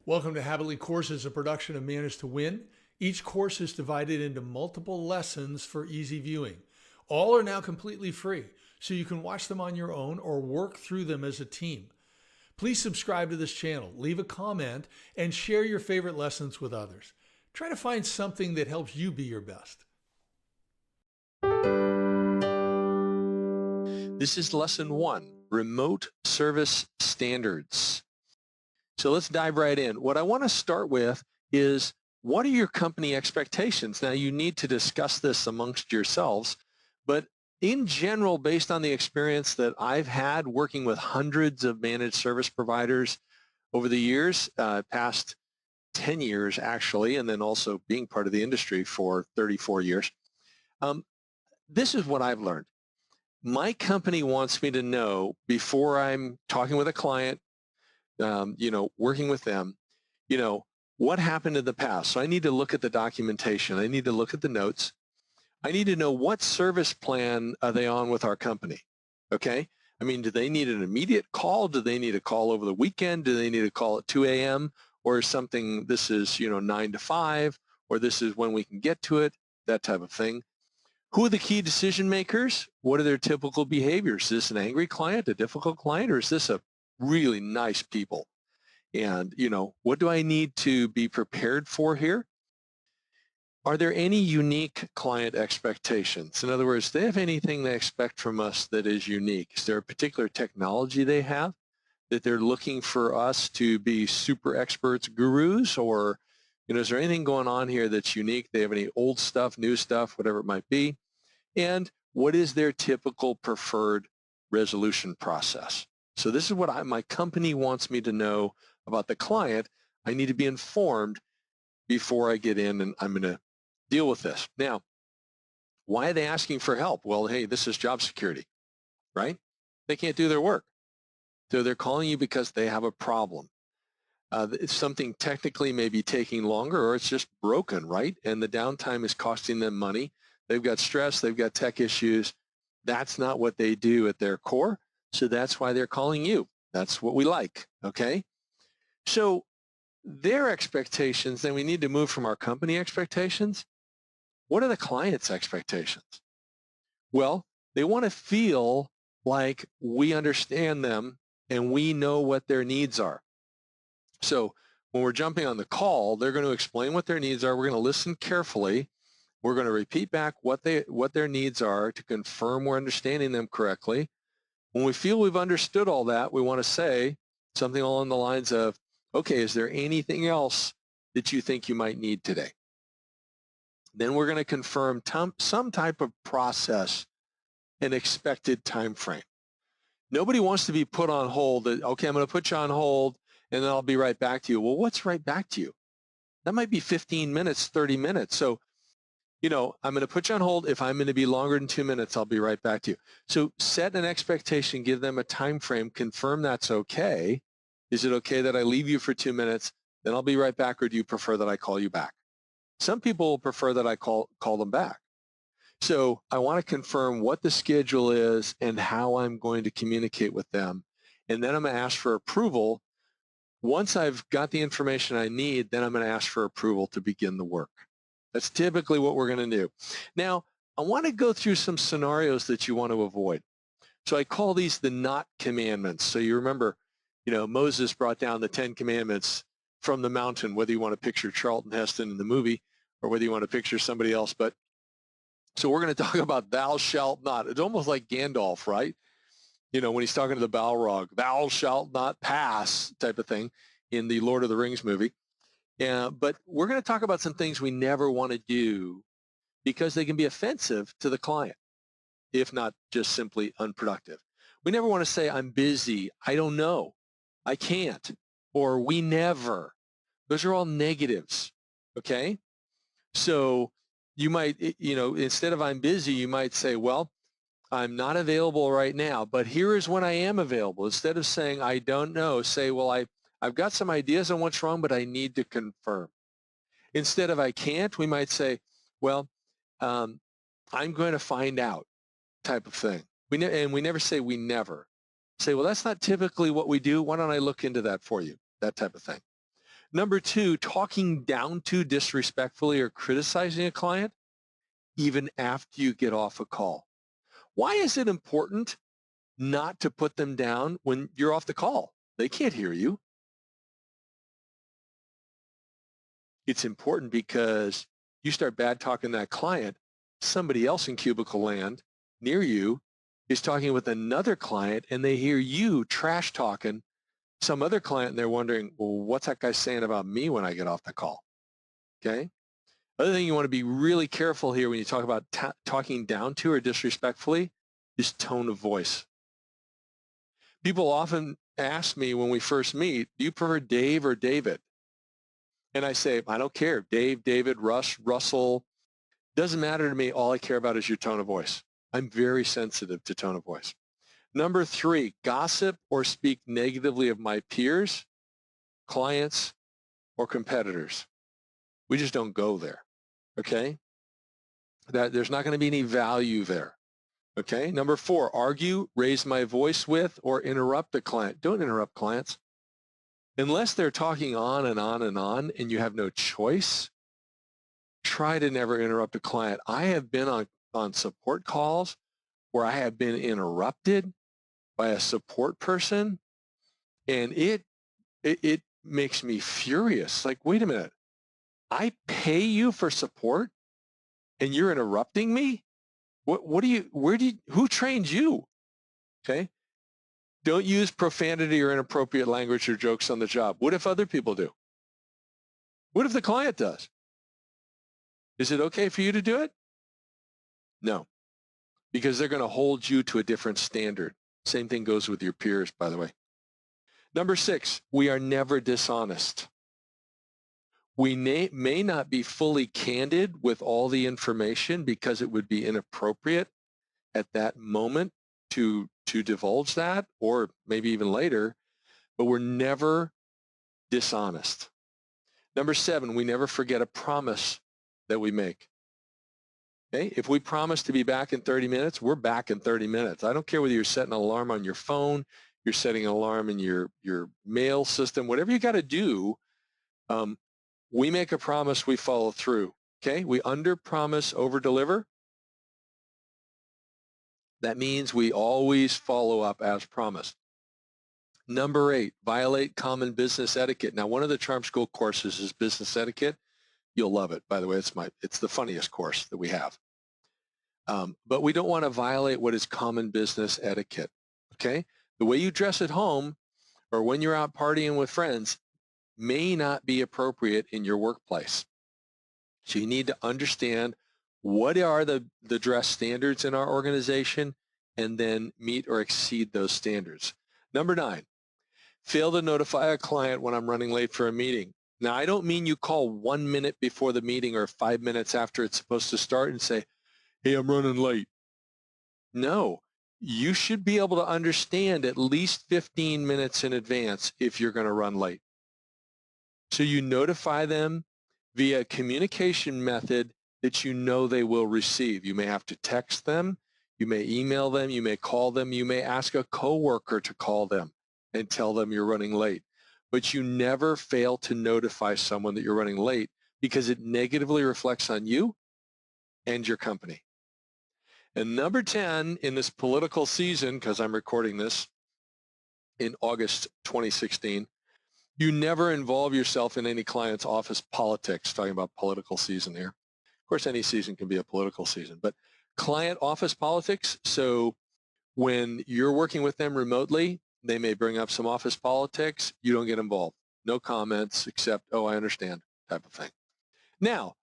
Welcome to Habitly Courses, a production of Manage to Win. Each course is divided into multiple lessons for easy viewing. All are now completely free, so you can watch them on your own or work through them as a team. Please subscribe to this channel, leave a comment, and share your favorite lessons with others. Try to find something that helps you be your best. This is lesson 1, remote service standards. So let's dive right in. What I want to start with is, what are your company expectations? Now, you need to discuss this amongst yourselves, but in general, based on the experience that I've had working with hundreds of managed service providers over the years, past 10 years actually, and then also being part of the industry for 34 years, this is what I've learned. My company wants me to know before I'm talking with a client, working with them, what happened in the past. So I need to look at the documentation. I need to look at the notes. I need to know what service plan are they on with our company, okay? I mean, do they need an immediate call? Do they need a call over the weekend? Do they need a call at 2 a.m.? Or is something, this is, 9 to 5, or this is when we can get to it, that type of thing. Who are the key decision makers? What are their typical behaviors? Is this an angry client, a difficult client, or is this a really nice people? And, what do I need to be prepared for here? Are there any unique client expectations? In other words, do they have anything they expect from us that is unique? Is there a particular technology they have that they're looking for us to be super experts, gurus, or is there anything going on here that's unique? They have any old stuff, new stuff, whatever it might be? And what is their typical preferred resolution process? So this is what my company wants me to know about the client. I need to be informed before I get in and I'm going to deal with this. Now, why are they asking for help? Well, hey, this is job security, right? They can't do their work. So they're calling you because they have a problem. Something technically may be taking longer, or it's just broken, right? And the downtime is costing them money. They've got stress, they've got tech issues. That's not what they do at their core. So that's why they're calling you. That's what we like, okay? So their expectations, then we need to move from our company expectations. What are the client's expectations? Well, they want to feel like we understand them and we know what their needs are. So when we're jumping on the call, they're going to explain what their needs are. We're going to listen carefully. We're going to repeat back what their needs are to confirm we're understanding them correctly. When we feel we've understood all that, we want to say something along the lines of, okay, is there anything else that you think you might need today? Then we're going to confirm some type of process and expected time frame. Nobody wants to be put on hold. Okay, I'm going to put you on hold and then I'll be right back to you. Well, what's right back to you? That might be 15 minutes, 30 minutes. So, I'm going to put you on hold. If I'm going to be longer than 2 minutes, I'll be right back to you. So set an expectation, give them a time frame, confirm that's okay. Is it okay that I leave you for 2 minutes, then I'll be right back, or do you prefer that I call you back? Some people will prefer that I call them back. So I want to confirm what the schedule is and how I'm going to communicate with them. And then I'm going to ask for approval. Once I've got the information I need, then I'm going to ask for approval to begin the work. That's typically what we're going to do. Now, I want to go through some scenarios that you want to avoid. So I call these the not commandments. So you remember, Moses brought down the 10 commandments from the mountain, whether you want to picture Charlton Heston in the movie or whether you want to picture somebody else. But so we're going to talk about thou shalt not. It's almost like Gandalf, right? When he's talking to the Balrog, thou shalt not pass type of thing in the Lord of the Rings movie. Yeah, but we're going to talk about some things we never want to do because they can be offensive to the client, if not just simply unproductive. We never want to say, I'm busy, I don't know, I can't, or we never. Those are all negatives, okay? So you might, instead of I'm busy, you might say, well, I'm not available right now, but here is when I am available. Instead of saying, I don't know, say, well, I've got some ideas on what's wrong, but I need to confirm. Instead of I can't, we might say, well, I'm going to find out type of thing. And we never say we never. Say, well, that's not typically what we do. Why don't I look into that for you? That type of thing. Number two, talking down to, disrespectfully, or criticizing a client even after you get off a call. Why is it important not to put them down when you're off the call? They can't hear you. It's important because you start bad talking that client, somebody else in cubicle land near you is talking with another client and they hear you trash talking some other client and they're wondering, well, what's that guy saying about me when I get off the call? Okay. Other thing you want to be really careful here when you talk about talking down to or disrespectfully is tone of voice. People often ask me when we first meet, do you prefer Dave or David? And I say, I don't care. Dave, David, Russ, Russell, doesn't matter to me. All I care about is your tone of voice. I'm very sensitive to tone of voice. Number three, gossip or speak negatively of my peers, clients, or competitors. We just don't go there, okay? There's not going to be any value there, okay? Number four, argue, raise my voice with, or interrupt a client. Don't interrupt clients. Unless they're talking on and on and on and you have no choice, try to never interrupt a client. I have been on support calls where I have been interrupted by a support person, and it makes me furious. Like, wait a minute, I pay you for support and you're interrupting me? Who trained you? Okay. Don't use profanity or inappropriate language or jokes on the job. What if other people do? What if the client does? Is it okay for you to do it? No, because they're going to hold you to a different standard. Same thing goes with your peers, by the way. Number six, we are never dishonest. We may not be fully candid with all the information because it would be inappropriate at that moment to divulge that, or maybe even later, but we're never dishonest. Number seven, we never forget a promise that we make. Okay? If we promise to be back in 30 minutes, we're back in 30 minutes. I don't care whether you're setting an alarm on your phone, you're setting an alarm in your mail system, whatever you got to do, we make a promise, we follow through. Okay? We under-promise, over-deliver. That means we always follow up as promised. Number eight, violate common business etiquette. Now, one of the Charm School courses is business etiquette. You'll love it. By the way, it's the funniest course that we have. But we don't want to violate what is common business etiquette. Okay? The way you dress at home or when you're out partying with friends may not be appropriate in your workplace. So you need to understand what are the dress standards in our organization and then meet or exceed those standards. Number nine, fail to notify a client when I'm running late for a meeting. Now, I don't mean you call 1 minute before the meeting or 5 minutes after it's supposed to start and say, hey, I'm running late. No, you should be able to understand at least 15 minutes in advance if you're going to run late. So you notify them via a communication method that you know they will receive. You may have to text them, you may email them, you may call them, you may ask a coworker to call them and tell them you're running late. But you never fail to notify someone that you're running late because it negatively reflects on you and your company. And number 10 in this political season, because I'm recording this in August 2016, you never involve yourself in any client's office politics, talking about political season here. Of course, any season can be a political season, but client office politics, so when you're working with them remotely, they may bring up some office politics. You don't get involved. No comments except, oh, I understand, type of thing. Now,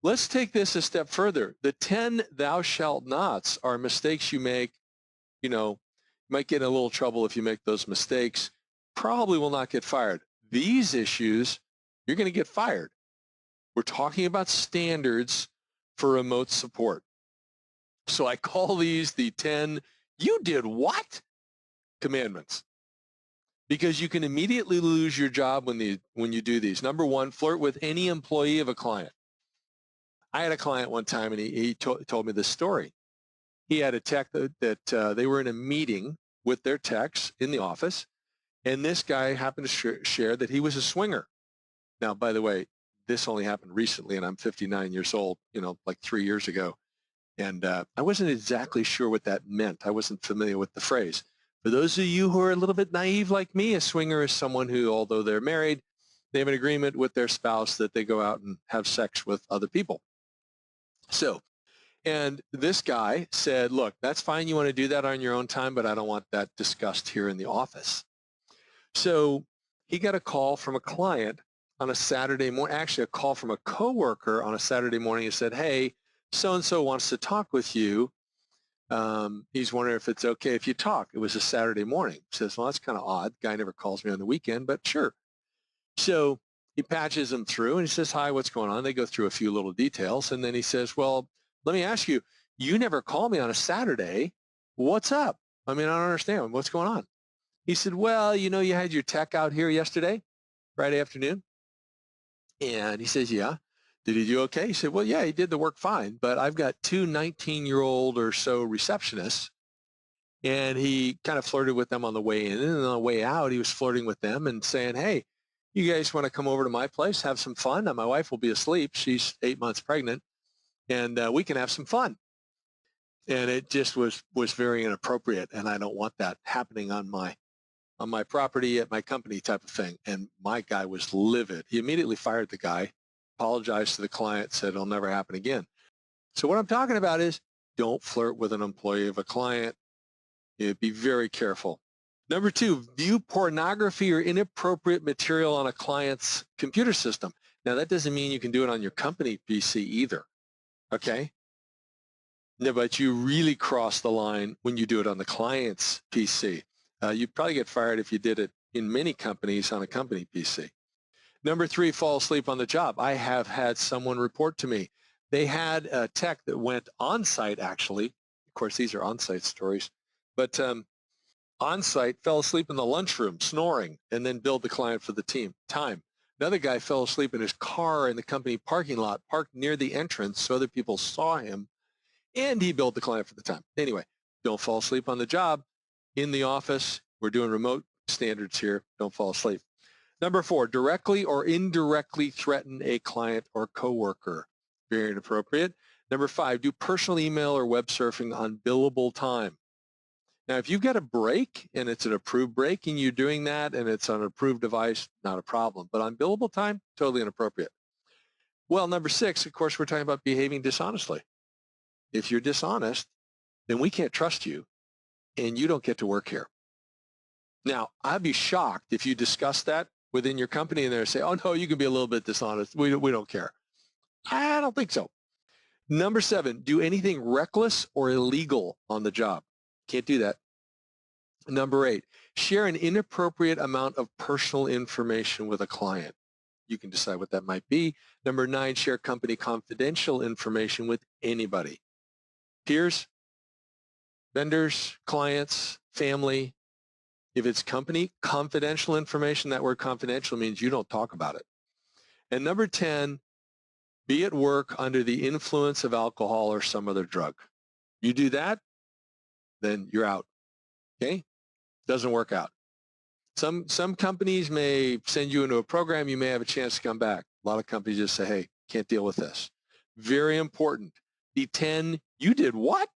let's take this a step further. The 10 thou shalt nots are mistakes you make. You know, you might get in a little trouble if you make those mistakes. Probably will not get fired. These issues, you're going to get fired. We're talking about standards for remote support. So I call these the 10 you did what commandments, because you can immediately lose your job when you do these. Number one, flirt with any employee of a client. I had a client one time, and he told me this story. He had a tech that they were in a meeting with their techs in the office, and this guy happened to share that he was a swinger. Now, by the way, this only happened recently, and I'm 59 years old, like 3 years ago. And I wasn't exactly sure what that meant. I wasn't familiar with the phrase. For those of you who are a little bit naive like me, a swinger is someone who, although they're married, they have an agreement with their spouse that they go out and have sex with other people. So, and this guy said, look, that's fine. You want to do that on your own time, but I don't want that discussed here in the office. So he got a call from a client on a Saturday morning, actually a call from a coworker on a Saturday morning who said, hey, so-and-so wants to talk with you. He's wondering if it's okay if you talk. It was a Saturday morning. He says, well, that's kind of odd. Guy never calls me on the weekend, but sure. So he patches him through and he says, hi, what's going on? They go through a few little details. And then he says, well, let me ask you, you never call me on a Saturday. What's up? I mean, I don't understand. What's going on? He said, well, you had your tech out here yesterday, Friday afternoon. And he says, yeah. Did he do okay? He said, well, yeah, he did the work fine, but I've got two 19-year-old or so receptionists, and he kind of flirted with them on the way in, and on the way out, he was flirting with them and saying, hey, you guys want to come over to my place, have some fun? Now, my wife will be asleep. She's 8 months pregnant, and we can have some fun. And it just was very inappropriate, and I don't want that happening on my property at my company type of thing. And my guy was livid. He immediately fired the guy, apologized to the client, said it'll never happen again. So what I'm talking about is don't flirt with an employee of a client. Be very careful. Number 2, view pornography or inappropriate material on a client's computer system. Now, that doesn't mean you can do it on your company PC either, okay? No, but you really cross the line when you do it on the client's PC. You'd probably get fired if you did it in many companies on a company PC. Number 3, fall asleep on the job. I have had someone report to me. They had a tech that went on-site, actually. Of course, these are on-site stories. But on-site, fell asleep in the lunchroom, snoring, and then billed the client for the time. Another guy fell asleep in his car in the company parking lot, parked near the entrance so other people saw him, and he billed the client for the time. Anyway, don't fall asleep on the job. In the office, we're doing remote standards here. Don't fall asleep. Number 4, directly or indirectly threaten a client or coworker. Very inappropriate. Number 5, do personal email or web surfing on billable time. Now, if you've got a break and it's an approved break and you're doing that and it's on an approved device, not a problem. But on billable time, totally inappropriate. Well, number 6, of course, we're talking about behaving dishonestly. If you're dishonest, then we can't trust you and you don't get to work here. Now, I'd be shocked if you discuss that within your company and they say, oh, no, you can be a little bit dishonest. We don't care. I don't think so. Number 7, do anything reckless or illegal on the job. Can't do that. Number 8, share an inappropriate amount of personal information with a client. You can decide what that might be. Number 9, share company confidential information with anybody. Peers, vendors, clients, family. If it's company confidential information, that word confidential means you don't talk about it. And number 10, be at work under the influence of alcohol or some other drug. You do that, then you're out. Okay? Doesn't work out. Some companies may send you into a program. You may have a chance to come back. A lot of companies just say, hey, can't deal with this. Very important. The 10, you did what?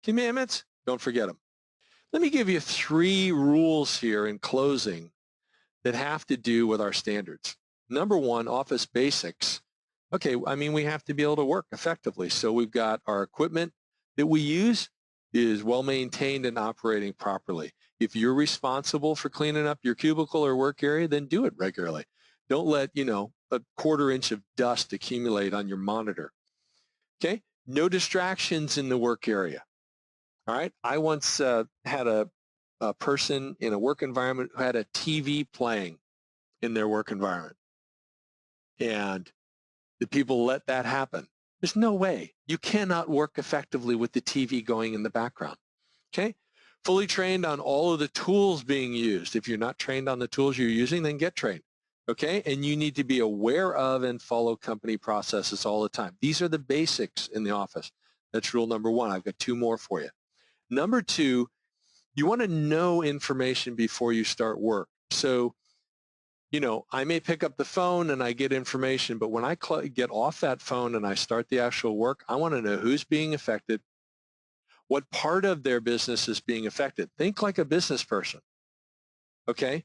Commandments? Don't forget them. Let me give you 3 rules here in closing that have to do with our standards. Number 1, office basics. Okay, I mean, we have to be able to work effectively. So we've got our equipment that we use is well maintained and operating properly. If you're responsible for cleaning up your cubicle or work area, then do it regularly. Don't let, a quarter inch of dust accumulate on your monitor. Okay, no distractions in the work area. All right, I once had a person in a work environment who had a TV playing in their work environment. And the people let that happen. There's no way. You cannot work effectively with the TV going in the background. Okay? Fully trained on all of the tools being used. If you're not trained on the tools you're using, then get trained. Okay? And you need to be aware of and follow company processes all the time. These are the basics in the office. That's rule number 1. I've got 2 more for you. Number 2, you want to know information before you start work. So, I may pick up the phone and I get information, but when I get off that phone and I start the actual work, I want to know who's being affected, what part of their business is being affected. Think like a business person, okay?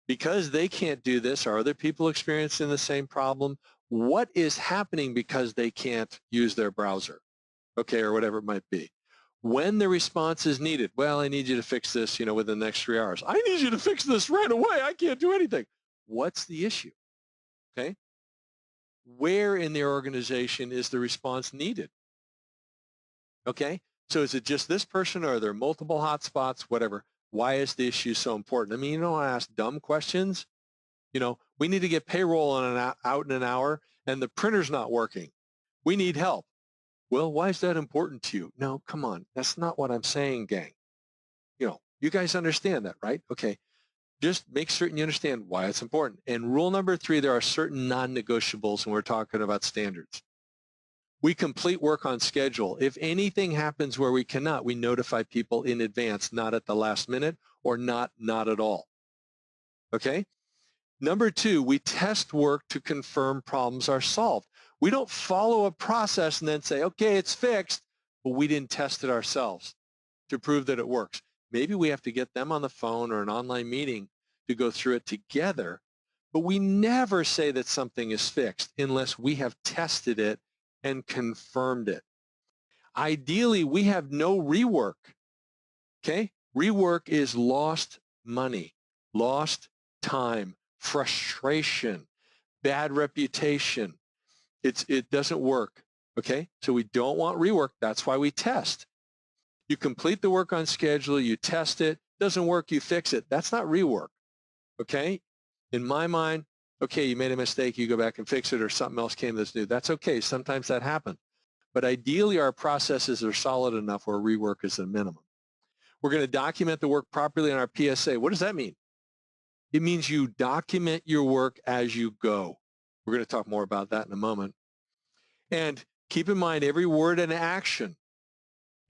Because they can't do this, are other people experiencing the same problem? What is happening because they can't use their browser, okay, or whatever it might be? When the response is needed, well, I need you to fix this, within the next 3 hours. I need you to fix this right away. I can't do anything. What's the issue, okay? Where in the organization is the response needed, okay? So is it just this person, or are there multiple hotspots, whatever? Why is the issue so important? I mean, I ask dumb questions. We need to get payroll out in an hour, and the printer's not working. We need help. Well, why is that important to you? No, come on. That's not what I'm saying, gang. You guys understand that, right? Okay. Just make certain you understand why it's important. And rule number 3, there are certain non-negotiables when we're talking about standards. We complete work on schedule. If anything happens where we cannot, we notify people in advance, not at the last minute, or not at all. Okay? Number 2, we test work to confirm problems are solved. We don't follow a process and then say, okay, it's fixed, but we didn't test it ourselves to prove that it works. Maybe we have to get them on the phone or an online meeting to go through it together, but we never say that something is fixed unless we have tested it and confirmed it. Ideally, we have no rework, okay? Rework is lost money, lost time, frustration, bad reputation. It doesn't work, okay? So we don't want rework. That's why we test. You complete the work on schedule, you test it, doesn't work, you fix it. That's not rework, okay? In my mind, okay, you made a mistake, you go back and fix it, or something else came that's new. That's okay. Sometimes that happens. But ideally, our processes are solid enough where rework is the minimum. We're going to document the work properly in our PSA. What does that mean? It means you document your work as you go. We're going to talk more about that in a moment. And keep in mind, every word and action,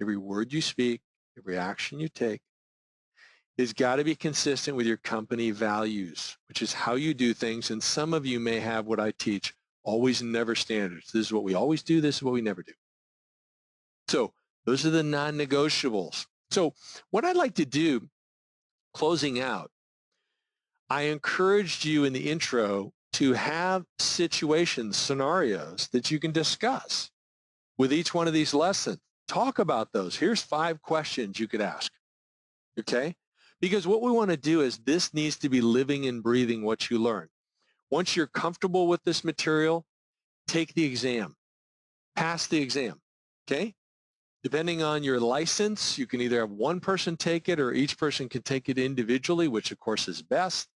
every word you speak, every action you take, has got to be consistent with your company values, which is how you do things. And some of you may have what I teach, always and never standards. This is what we always do. This is what we never do. So those are the non-negotiables. So what I'd like to do, closing out, I encouraged you in the intro to have situations, scenarios that you can discuss with each one of these lessons. Talk about those. Here's 5 questions you could ask, okay? Because what we want to do is this needs to be living and breathing what you learn. Once you're comfortable with this material, take the exam. Pass the exam, okay? Depending on your license, you can either have one person take it or each person can take it individually, which of course is best.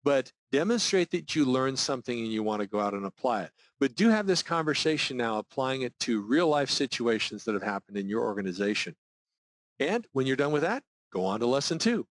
But demonstrate that you learned something and you want to go out and apply it. But do have this conversation now, applying it to real life situations that have happened in your organization. And when you're done with that, go on to lesson 2.